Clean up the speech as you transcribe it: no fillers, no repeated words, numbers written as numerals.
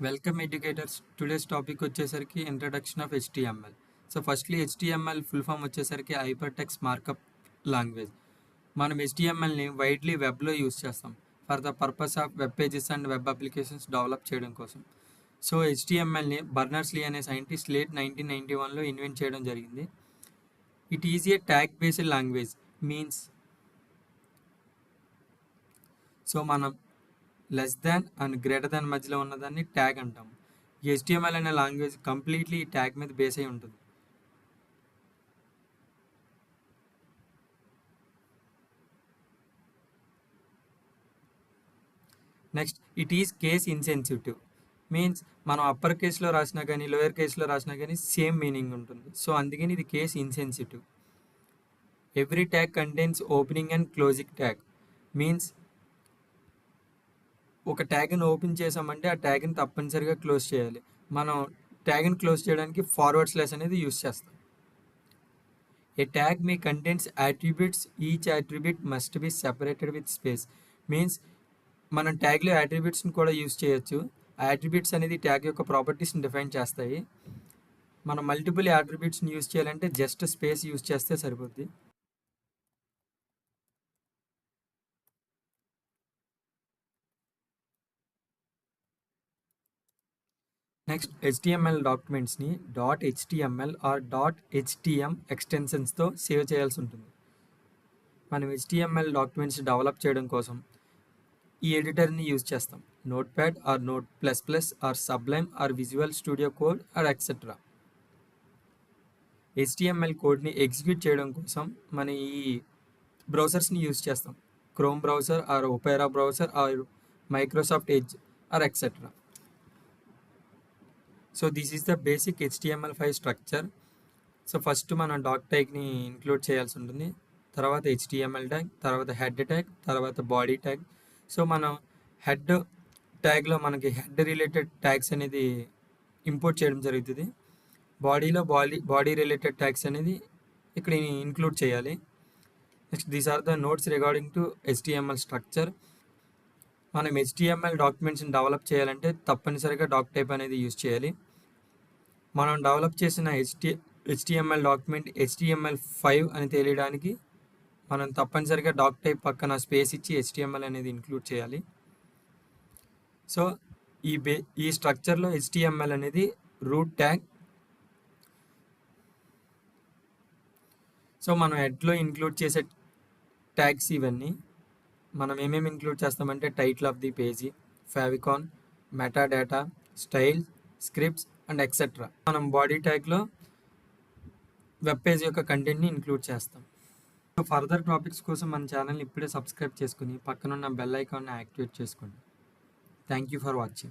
Welcome educators. Today's topic వచ్చేసరికి introduction of HTML. So firstly HTML full form వచ్చేసరికి hyper text markup language. మనం HTMLని widely వెబ్లో use చేస్తాం for the purpose of web pages and web applications develop చేయడం కోసం. So HTMLని బర్నర్స్-లీ అనే scientist late 1991లో invent చేయడం జరిగింది. It is a tag based language means so మనం less than and greater than మధ్యలో ఉన్నదాన్ని ట్యాగ్ అంటాం. ఈ HTML అనే లాంగ్వేజ్ కంప్లీట్లీ ఈ ట్యాగ్ మీద బేస్ అయి ఉంటుంది. Next, it is case insensitive means మనం అప్పర్ కేస్లో రాసినా కానీ లోయర్ కేస్లో రాసినా కానీ సేమ్ మీనింగ్ ఉంటుంది. సో అందుకని ఇది case insensitive. Every tag contains opening and closing tag means ఒక ట్యాగ్ని ఓపెన్ చేసామంటే ఆ ట్యాగ్ని తప్పనిసరిగా క్లోజ్ చేయాలి. మనం ట్యాగ్ని క్లోజ్ చేయడానికి ఫార్వర్డ్ స్లాష్ అనేది యూస్ చేస్తాం. A tag may contains attributes. Each attribute must be separated with space. Means మనం ట్యాగ్లో అట్రిబ్యూట్స్ని కూడా యూస్ చేయొచ్చు. ఆ అట్రిబ్యూట్స్ అనేది ట్యాగ్ యొక్క ప్రాపర్టీస్ని డిఫైన్ చేస్తాయి. మనం మల్టిపుల్ అట్రిబ్యూట్స్ని యూస్ చేయాలంటే జస్ట్ స్పేస్ యూస్ చేస్తే సరిపోద్ది. నెక్స్ట్, HTML డాక్యుమెంట్స్ని .html ఆర్ .htm ఎక్స్టెన్షన్స్తో సేవ్ చేయాల్సి ఉంటుంది. మనం HTML డాక్యుమెంట్స్ డెవలప్ చేయడం కోసం ఈ ఎడిటర్ని యూజ్ చేస్తాం. Notepad or Notepad++ or Sublime or Visual Studio Code or etcetera. HTML కోడ్ని ఎగ్జిక్యూట్ చేయడం కోసం మనం ఈ బ్రౌజర్స్ని యూజ్ చేస్తాం. Chrome browser or Opera browser or Microsoft Edge or etcetera. So this is the basic HTML5 structure. So first మనం dock ట్యాగ్ని include చేయాల్సి ఉంటుంది, తర్వాత HTML ట్యాగ్, తర్వాత హెడ్ ట్యాగ్, తర్వాత బాడీ ట్యాగ్. సో మనం హెడ్ ట్యాగ్లో మనకి హెడ్ రిలేటెడ్ ట్యాగ్స్ అనేది import చేయడం జరుగుతుంది. బాడీలో బాడీ రిలేటెడ్ ట్యాగ్స్ అనేది ఇక్కడ ఇంక్లూడ్ చేయాలి. Next, these are the notes regarding to HTML structure. మనం HTML డాక్యుమెంట్స్ని డెవలప్ చేయాలంటే తప్పనిసరిగా డాక్ టైప్ అనేది యూజ్ చేయాలి. మనం డెవలప్ చేసిన HTML డాక్యుమెంట్ HTML5 అని తెలియడానికి మనం తప్పనిసరిగా డాక్ టైప్ పక్కన స్పేస్ ఇచ్చి HTML అనేది ఇంక్లూడ్ చేయాలి. సో ఈ స్ట్రక్చర్లో HTML అనేది రూట్ ట్యాగ్. సో మనం హెడ్లో ఇంక్లూడ్ చేసే ట్యాగ్స్ ఇవన్నీ. మనం ఏమేమి ఇంక్లూడ్ చేస్తామంటే title of the page, favicon, meta data, style, scripts and etcetera. మనం బాడీ ట్యాగ్లో వెబ్ పేజ్ యొక్క కంటెంట్ని ఇంక్లూడ్ చేస్తాం. సో ఫర్దర్ టాపిక్స్ కోసం మన ఛానల్ని ఇప్పుడే సబ్స్క్రైబ్ చేసుకుని పక్కనున్న బెల్ ఐకాన్ని యాక్టివేట్ చేసుకోండి. Thank you for watching.